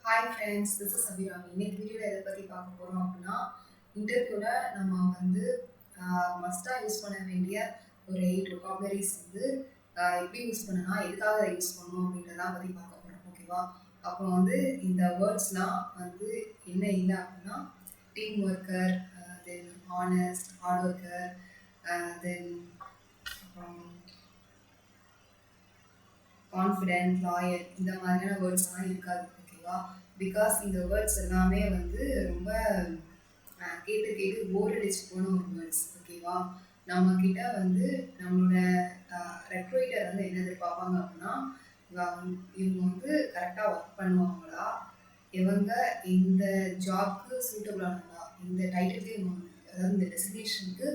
Hi friends, this is Abirami. இன்னைக்கு வீடியோவில் எதை பற்றி பார்க்க போகிறோம் அப்படின்னா, இன்டர்வியூவில் நம்ம வந்து மஸ்ட்டாக யூஸ் பண்ண வேண்டிய ஒரு 8 vocabularies வந்து எப்படி யூஸ் பண்ணலாம், எதுக்காக அதை யூஸ் பண்ணணும் அப்படின்றதான் பற்றி பார்க்க போகிறோம். ஓகேவா? அப்போ வந்து இந்த வேர்ட்ஸ்லாம் வந்து என்ன இல்லை அப்படின்னா, டீம் ஒர்க்கர், தென் ஹானஸ்ட், ஹார்ட் ஒர்க்கர், தென் அப்புறம் கான்ஃபிடென்ட், லாயல், இந்த மாதிரியான வேர்ட்ஸ்லாம் இருக்காது. ஓகேவா? பிகாஸ் இந்த வேர்ட்ஸ் எல்லாமே வந்து ரொம்ப கேட்டு கேட்டு போர் அடிச்சு போன ஒரு வேர்ட்ஸ். ஓகேவா? நம்ம கிட்ட வந்து நம்மளோட ரெக்ரூட்டர் வந்து என்ன எதிர்பார்ப்பாங்க அப்படின்னா, இவங்க வந்து கரெக்டாக ஒர்க் பண்ணுவாங்களா, இவங்க இந்த ஜாப்க்கு சூட்டபிளானதா, இந்த டைட்டிலுக்கு இவங்க அதாவது இந்த டெஸ்டினேஷனுக்கு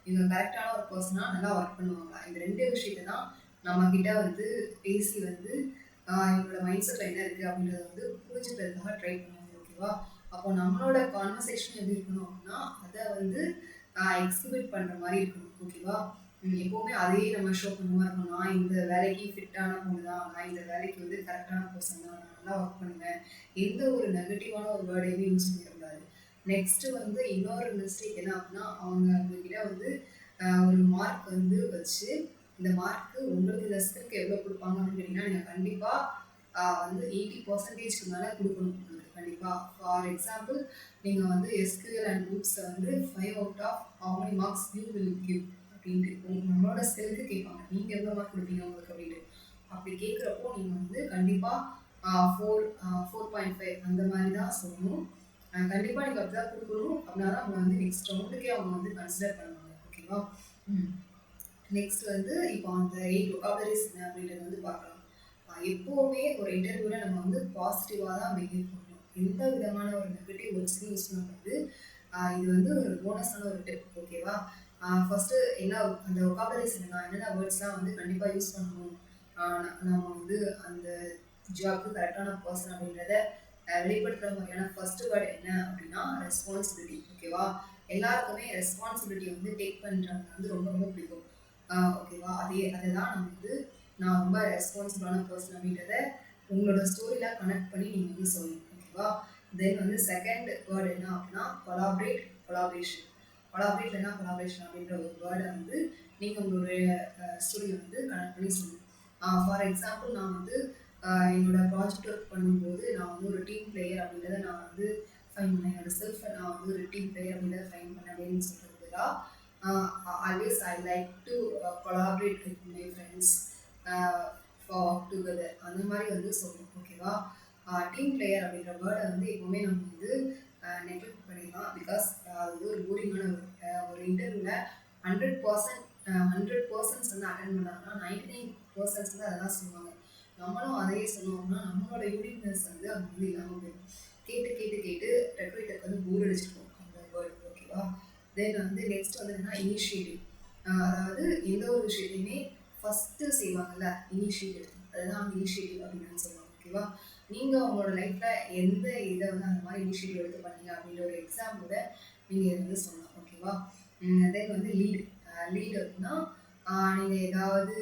இவங்க கரெக்டான ஒரு பர்சனாக நல்லா ஒர்க் பண்ணுவாங்களா, இந்த ரெண்டு விஷயத்தை தான் நம்ம கிட்ட வந்து பேசி வந்து இவங்களோட மைண்ட் செட்டில் என்ன இருக்குது அப்படின்றத வந்து புரிஞ்சுக்கிறதுக்காக ட்ரை பண்ணுவாங்க. ஓகேவா? அப்போ நம்மளோட கான்வர்சேஷன் எப்படி இருக்கணும் அப்படின்னா, அதை வந்து எக்ஸிபிட் பண்ணுற மாதிரி இருக்கணும். ஓகேவா? எப்போவுமே அதையே நம்ம ஷோ பண்ணுற மாதிரி இருக்கணும். நான் இந்த வேலைக்கு ஃபிட்டான பொண்ணு தான், நான் இந்த வேலைக்கு வந்து கரெக்டான பர்சன் தான், நான் நல்லா ஒர்க் பண்ணுவேன், எந்த ஒரு நெகட்டிவான ஒரு வேர்டையுமே யூஸ் பண்ணிடக்கூடாது. நெக்ஸ்ட்டு வந்து இன்னொரு மிஸ்டேக் என்ன அப்படின்னா, அவங்கக்கிட்ட வந்து ஒரு மார்க் வந்து வச்சு, இந்த மார்க்கு உங்களுக்கு இந்த ஸ்கில்க்கு எவ்வளோ கொடுப்பாங்க அப்படின்னு கேட்டிங்கன்னா, நீங்கள் கண்டிப்பாக வந்து 80% மேலே கொடுக்கணும் உங்களுக்கு கண்டிப்பாக. ஃபார் எக்ஸாம்பிள், நீங்கள் வந்து எஸ்கியூஎல் அண்ட் குரூப்ஸை வந்து 5 out of how many marks you will give அப்படின்ட்டு நம்மளோட ஸ்கில்க்கு கேட்பாங்க, நீங்கள் எவ்வளோ மார்க் கொடுப்பீங்க உங்களுக்கு அப்படின்ட்டு. அப்படி கேட்குறப்போ நீங்கள் வந்து கண்டிப்பாக 4.5 அந்த மாதிரி தான் சொல்லணும். கண்டிப்பாக நீங்கள் அப்படி தான் கொடுக்கணும். அப்படின்னா தான் அவங்க வந்து நெக்ஸ்ட் ரவுண்டுக்கே அவங்க வந்து கன்சிடர் பண்ணுவாங்க. ஓகேவா? நெக்ஸ்ட் வந்து இப்போ அந்த 8 vocabularies என்ன அப்படின்றத வந்து பார்க்கலாம். எப்போவுமே ஒரு இன்டர்வியூவில் நம்ம வந்து பாசிட்டிவாக தான் பிஹேவ் பண்ணணும். எந்த விதமான ஒரு நெகட்டிவ் வேர்ட்ஸையும் யூஸ் பண்ணுறது இது வந்து ஒரு போனஸான ஒரு டிப். ஓகேவா? ஃபஸ்ட்டு என்ன அந்த vocabularies என்னென்ன வேர்ட்ஸ்லாம் வந்து கண்டிப்பாக யூஸ் பண்ணணும், நம்ம வந்து அந்த ஜாப்க்கு கரெக்டான பர்சன் அப்படின்றத வெளிப்படுத்துகிற மாதிரியான ஃபர்ஸ்ட் வேர்டு என்ன அப்படின்னா ரெஸ்பான்சிபிலிட்டி. ஓகேவா? எல்லாருக்குமே ரெஸ்பான்சிபிலிட்டி வந்து டேக் பண்ணுறாங்க வந்து ரொம்ப ரொம்ப பிடிக்கும். ஓகேவா? அதை தான் நம்ம வந்து நான் ரொம்ப ரெஸ்பான்சிபிளான பர்சன் அப்படின்றத உங்களோட ஸ்டோரியில் கனெக்ட் பண்ணி நீங்கள் வந்து சொல்லணும். ஓகேவா? தென் வந்து செகண்ட் வேர்டு என்ன அப்படின்னா கொலாபரேஷன். கொலாபரேட்னா கொலாபரேஷன் அப்படின்ற ஒரு வேர்டை வந்து நீங்கள் உங்களுடைய ஸ்டோரியை வந்து கனெக்ட் பண்ணி சொல்லணும். ஃபார் எக்ஸாம்பிள், நான் வந்து என்னோட ப்ராஜெக்ட் ஒர்க் பண்ணும்போது நான் வந்து ஒரு டீம் பிளேயர் அப்படின்றத நான் வந்து ஃபைன் பண்ணேன். என்னோட செல்ஃபை நான் வந்து ஒரு டீம் பிளேயர் அப்படின்றத ஃபைன் பண்ணேன் அப்படின்னு சொல்கிறது தான். Always I like to collaborate with my friends for work together அந்த மாதிரி வந்து சொல்லணும். ஓகேவா? டீம் பிளேயர் அப்படின்ற வேர்டை வந்து எப்போவுமே நம்ம வந்து நெக்லெக்ட் பண்ணிடலாம். பிகாஸ் அது வந்து ஒரு போரிங்கான ஒரு இன்டர்வியூவில் 100% வந்து அட்டன் பண்ணாங்கன்னா 99% வந்து அதெல்லாம் சொல்லுவாங்க. நம்மளும் அதையே சொன்னோம்னா நம்மளோட யூனிக்னஸ் வந்து அவங்க வந்து இல்லாமல் போயிடும். கேட்டு கேட்டு கேட்டு ரெக்ரூட்டருக்கு வந்து போர் அடிச்சிருக்கும் அந்த வேர்டு. ஓகேவா? தென் வந்து நெக்ஸ்ட் வந்து என்னன்னா இனிஷியேட்டிவ். அதாவது எந்த ஒரு விஷயத்தையுமே ஃபஸ்ட்டு செய்வாங்கல்ல, இனிஷியேட்டிவ், அதுதான் வந்து இனிஷியேட்டிவ் அப்படின்னு சொல்லுவாங்க. ஓகேவா? நீங்கள் உங்களோட லைஃப்பில் எந்த இதை வந்து அந்த மாதிரி இனிஷியேட்டிவ் எடுத்து பண்ணீங்க அப்படின்ற ஒரு எக்ஸாம்பிளோட நீங்கள் இதை வந்து சொல்லலாம். ஓகேவா? தென் வந்து லீடு அப்படின்னா நீங்கள் ஏதாவது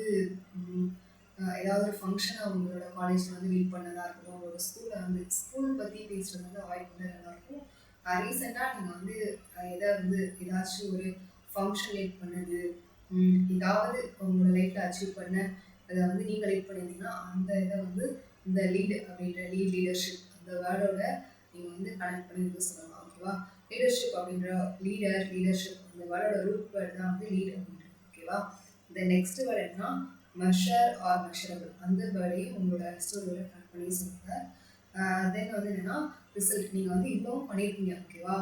ஒரு ஃபங்க்ஷனை உங்களோட காலேஜில் வந்து லீட் பண்ணதாக இருக்கட்டும், உங்களோட ஸ்கூல் பற்றி பேசுகிறது வந்து அவாய்ட் பண்ண நல்லாயிருக்கும். ரீசெண்டாக நீங்கள் வந்து ஏதாச்சும் ஒரு ஃபங்க்ஷன் லீட் பண்ணது, ஏதாவது உங்களோட லைஃப்பில் அச்சீவ் பண்ண அதை வந்து நீங்கள் லீட் பண்ணியிருந்தீங்கன்னா அந்த இதை வந்து இந்த லீடு அப்படின்ற லீடர்ஷிப் அந்த வேர்டோட நீங்கள் வந்து கனெக்ட் பண்ணி வந்து சொல்லலாம். ஓகேவா? லீடர்ஷிப் அப்படின்ற லீடர்ஷிப் அந்த வேர்டோட ரூட் வேர்டு தான் வந்து லீட் அப்படின்றது. ஓகேவா? இந்த நெக்ஸ்ட் வேர்டு என்னன்னா மெஷர் ஆர் மெஷரபிள். அந்த வேர்டையும் உங்களோட ஸ்டோரியோட கனெக்ட் பண்ணி சொல்லுங்கள். தென் வந்து என்னென்னா ரிசல்ட். நீங்கள் வந்து இவ்வளவும் பண்ணியிருக்கீங்க. ஓகேவா?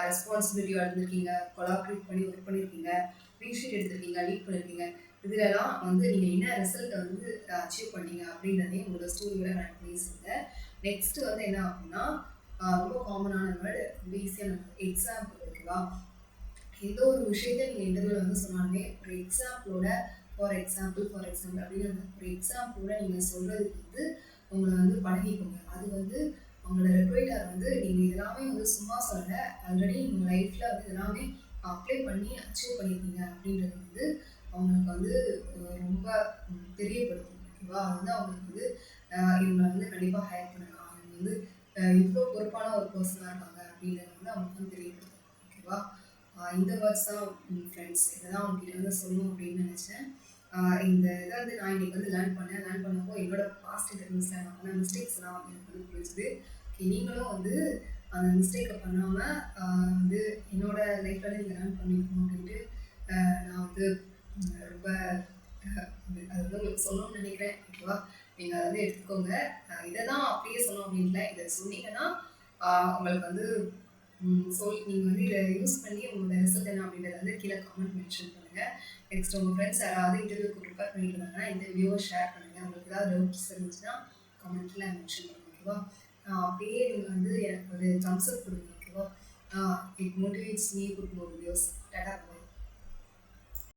ரெஸ்பான்சிபிலிட்டியாக இருந்திருக்கீங்க, கொலாபரேட் பண்ணி ஒர்க் பண்ணியிருக்கீங்க, ரீஷீட் எடுத்திருக்கீங்க, லீட் பண்ணியிருக்கீங்க. இதிலலாம் வந்து நீங்கள் என்ன ரிசல்ட்டை வந்து அச்சீவ் பண்ணீங்க அப்படின்றதையும் உங்களோட ஸ்டோரியோட கனெக்ட் பண்ணி சொல்லுங்கள். நெக்ஸ்ட்டு வந்து என்ன அப்படின்னா ரொம்ப காமனான வேர்டு, ரொம்ப ஈஸியான எக்ஸாம்பிள். ஓகேவா? ஏதோ ஒரு விஷயத்த நீங்கள் இன்டர்வியூவில் வந்து சொன்னாலுமே ஒரு எக்ஸாம்பிளோட ஃபார் எக்ஸாம்பிள் அப்படின்னு அந்த ஒரு எக்ஸாம்பிளோட நீங்கள் சொல்கிறதுக்கு வந்து உங்களை வந்து பழகிக்கோங்க. அது வந்து உங்களோட ரெக்ரூட்டர் வந்து நீங்கள் இதெல்லாமே வந்து சும்மா சொல்ல, ஆல்ரெடி உங்கள் லைஃப்பில் வந்து இதெல்லாமே அப்ளை பண்ணி அச்சீவ் பண்ணியிருக்கீங்க அப்படின்றது வந்து அவங்களுக்கு வந்து ரொம்ப தெரியப்படுத்தும். ஓகேவா? அது வந்து அவங்களுக்கு வந்து இவங்களை வந்து கண்டிப்பாக ஹையர் பண்ணலாம், இவங்க வந்து இவ்வளோ பொறுப்பான ஒரு பர்சனாக இருக்காங்க அப்படின்றத வந்து அவங்களுக்கு வந்து தெரியப்படுத்தும். ஓகேவா? இந்த வேர்ட்ஸ் தான் ஃப்ரெண்ட்ஸ். இதை தான் உங்ககிட்ட வந்து சொல்லணும் அப்படின்னு நினச்சேன். இந்த இதை வந்து நான் இன்னைக்கு வந்து லேர்ன் பண்ணப்போ என்னோட பாஸ்ட் இன்டர்வியூஸில் நான் பண்ண மிஸ்டேக்ஸ்லாம் எனக்கு வந்து புரிஞ்சுது. ஓகே, நீங்களும் வந்து அந்த மிஸ்டேக்கை பண்ணாமல் வந்து என்னோட லைஃப்பில் நீங்கள் லேர்ன் பண்ணிக்கணும் அப்படின்ட்டு நான் வந்து ரொம்ப அது வந்து உங்களுக்கு சொல்லணும்னு நினைக்கிறேன். ஓகேவா? நீங்கள் அதை வந்து எடுத்துக்கோங்க. இதை தான் அப்படியே சொன்னோம் அப்படின்ல, இதை சொன்னீங்கன்னா உங்களுக்கு வந்து நீங்கள் வந்து இதை யூஸ் பண்ணி உங்களோட ரிசல்ட் என்ன அப்படின்றத வந்து கீழே கமெண்ட் மென்ஷன் பண்ணுங்கள். நெக்ஸ்ட் உங்கள் ஃப்ரெண்ட்ஸ் யாராவது இன்டர்வியூக்கு ப்ரிப்பேர் பண்ணிட்டு இருந்தாங்கன்னா இந்த வீடியோவை ஷேர் பண்ணுங்கள். உங்களுக்கு ஏதாவது டவுட்ஸ் இருந்துச்சுன்னா கமெண்ட்டில் மென்ஷன் பண்ணுங்கள். ஓகேவா? அப்படியே நீங்கள் வந்து எனக்கு ஒரு தம்ஸ் அப் கொடுங்க. ஓகேவா? It motivates me good more videos. Tata.